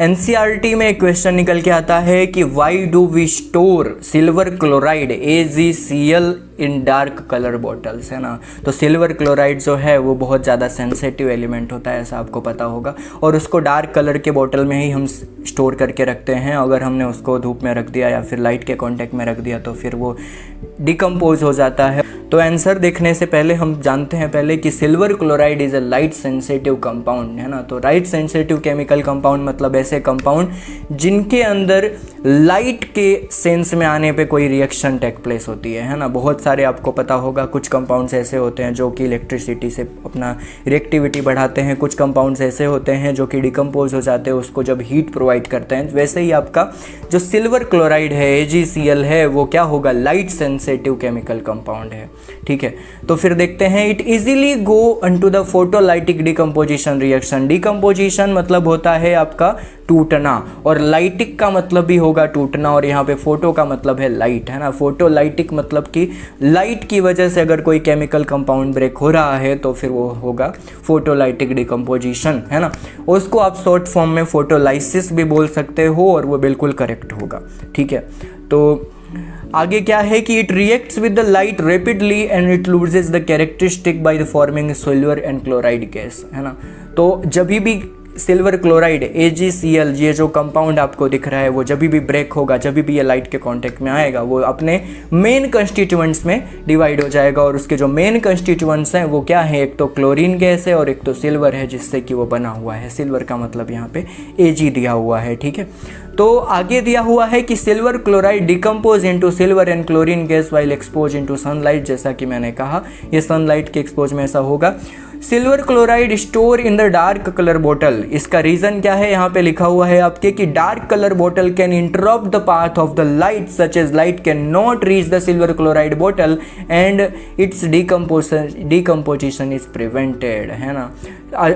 NCERT में एक question निकल के आता है कि why do we store silver chloride AgCl in dark colour bottles, है ना। तो सिल्वर क्लोराइड जो है वो बहुत ज़्यादा सेंसिटिव एलिमेंट होता है, ऐसा आपको पता होगा, और उसको डार्क कलर के बॉटल में ही हम स्टोर करके रखते हैं। अगर हमने उसको धूप में रख दिया या फिर लाइट के कांटेक्ट में रख दिया तो फिर वो डिकम्पोज हो जाता है। तो आंसर देखने से पहले हम जानते हैं पहले कि silver chloride is a light sensitive compound, है ना। तो लाइट सेंसिटिव केमिकल कंपाउंड मतलब ऐसे कंपाउंड जिनके अंदर लाइट के सेंस में आने पे कोई रिएक्शन टेक प्लेस होती है ना। बहुत सारे आपको पता होगा, कुछ कंपाउंड्स ऐसे होते हैं जो कि इलेक्ट्रिसिटी से अपना रिएक्टिविटी बढ़ाते हैं, कुछ कंपाउंड्स ऐसे होते हैं जो कि डिकम्पोज हो जाते हैं उसको जब हीट प्रोवाइड करते हैं। वैसे ही आपका जो सिल्वर क्लोराइड है AgCl है वो क्या होगा, लाइट सेंसिटिव केमिकल कंपाउंड है, ठीक है। तो फिर देखते हैं, it easily go into the photolytic decomposition reaction. Decomposition मतलब होता है आपका टूटना, और लाइटिक का मतलब भी होगा टूटना, और यहाँ पे फोटो का मतलब है लाइट, है ना। फोटोलाइटिक मतलब कि लाइट की वजह से अगर कोई केमिकल कंपाउंड ब्रेक हो रहा है तो फिर वो होगा फोटोलाइटिक डिकम्पोजिशन, है ना। उसको आप शॉर्ट फॉर्म में फोटोलाइसिस भी बोल सकते हो और वो बिल्कुल करेक्ट होगा, ठीक है। तो आगे क्या है कि it reacts with the light rapidly and it loses the characteristic by the forming silver and chloride gas, है ना। तो जब भी सिल्वर क्लोराइड AgCl ये जो कंपाउंड आपको दिख रहा है वो जब भी ब्रेक होगा, जब भी ये लाइट के कांटेक्ट में आएगा, वो अपने मेन कंस्टिट्यूएंट्स में डिवाइड हो जाएगा। और उसके जो मेन कंस्टिट्यूएंट्स हैं वो क्या है, एक तो क्लोरीन गैस है और एक तो सिल्वर है जिससे कि वो बना हुआ है। सिल्वर का मतलब यहाँ पे Ag दिया हुआ है, ठीक है। तो आगे दिया हुआ है कि silver chloride decompose into silver and chlorine gas while expose into sunlight. जैसा कि मैंने कहा ये सनलाइट के एक्सपोज में ऐसा होगा। Silver chloride store in the dark colour बोतल। इसका रीज़न क्या है, यहाँ पे लिखा हुआ है आपके कि dark colour bottle can interrupt the path of the light such as light can not reach the silver chloride bottle and its decomposition is prevented, है ना।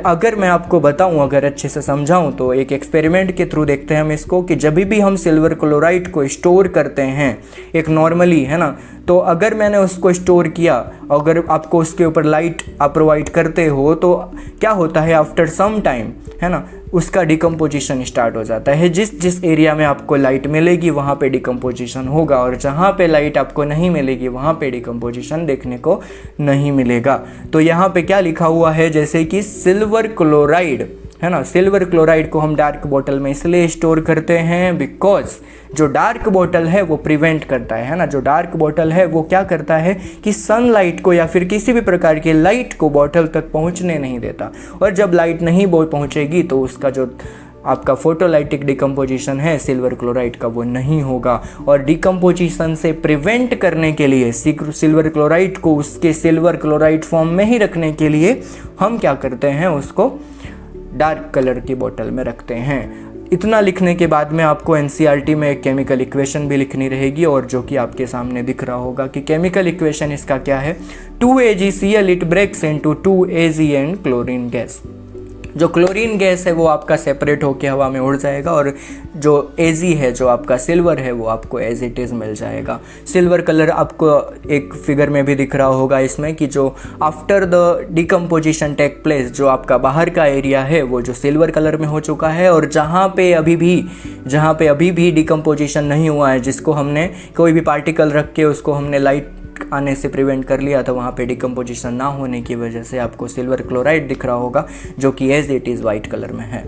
अगर मैं आपको बताऊं, अगर अच्छे से समझाऊं तो एक एक्सपेरिमेंट के थ्रू देखते हैं हम इसको कि जब भी हम सिल्वर क्लोराइड को स्टोर करते हैं एक नॉर्मली, है ना, तो अगर मैंने उसको स्टोर किया, अगर आपको उसके ऊपर लाइट आप प्रोवाइड करते हो तो क्या होता है, आफ्टर सम टाइम, है ना, उसका डिकम्पोजिशन स्टार्ट हो जाता है। जिस एरिया में आपको लाइट मिलेगी वहाँ पे डिकम्पोजिशन होगा, और जहाँ पे लाइट आपको नहीं मिलेगी वहाँ पे डिकम्पोजिशन देखने को नहीं मिलेगा। तो यहाँ पे क्या लिखा हुआ है, जैसे कि सिल्वर क्लोराइड, है ना, सिल्वर क्लोराइड को हम डार्क बॉटल में इसलिए स्टोर करते हैं बिकॉज जो डार्क बॉटल है वो प्रिवेंट करता है ना। जो डार्क बॉटल है वो क्या करता है कि सनलाइट को या फिर किसी भी प्रकार की लाइट को बॉटल तक पहुंचने नहीं देता, और जब लाइट नहीं पहुंचेगी तो उसका जो आपका फोटोलाइटिक डिकम्पोजिशन है सिल्वर क्लोराइड का वो नहीं होगा। और डिकम्पोजिशन से प्रिवेंट करने के लिए सिल्वर क्लोराइड को उसके सिल्वर क्लोराइड फॉर्म में ही रखने के लिए हम क्या करते हैं, उसको डार्क कलर की बोतल में रखते हैं। इतना लिखने के बाद में आपको एनसीईआरटी में एक केमिकल इक्वेशन भी लिखनी रहेगी, और जो कि आपके सामने दिख रहा होगा कि केमिकल इक्वेशन इसका क्या है, 2AgCl it breaks into 2Ag and chlorine gas. जो क्लोरीन गैस है वो आपका सेपरेट होकर हवा में उड़ जाएगा, और जो Ag है, जो आपका सिल्वर है, वो आपको एज इट इज़ मिल जाएगा। सिल्वर कलर आपको एक फिगर में भी दिख रहा होगा इसमें कि जो after the decomposition take place, जो आपका बाहर का एरिया है वो जो सिल्वर कलर में हो चुका है, और जहाँ पे अभी भी डिकम्पोजिशन नहीं हुआ है, जिसको हमने कोई भी पार्टिकल रख के उसको हमने लाइट आने से प्रिवेंट कर लिया था, वहाँ पे डिकम्पोजिशन ना होने की वजह से आपको सिल्वर क्लोराइड दिख रहा होगा जो कि as it is white colour में है।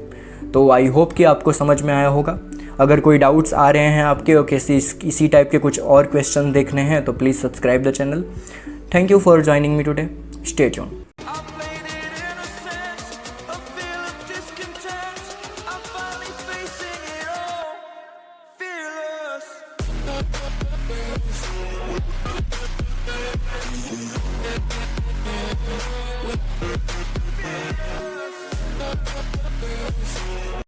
तो आई होप कि आपको समझ में आया होगा। अगर कोई डाउट्स आ रहे हैं आपके और इसी टाइप के कुछ और क्वेश्चन देखने हैं तो please subscribe the channel. Thank you for joining me today. Stay tuned.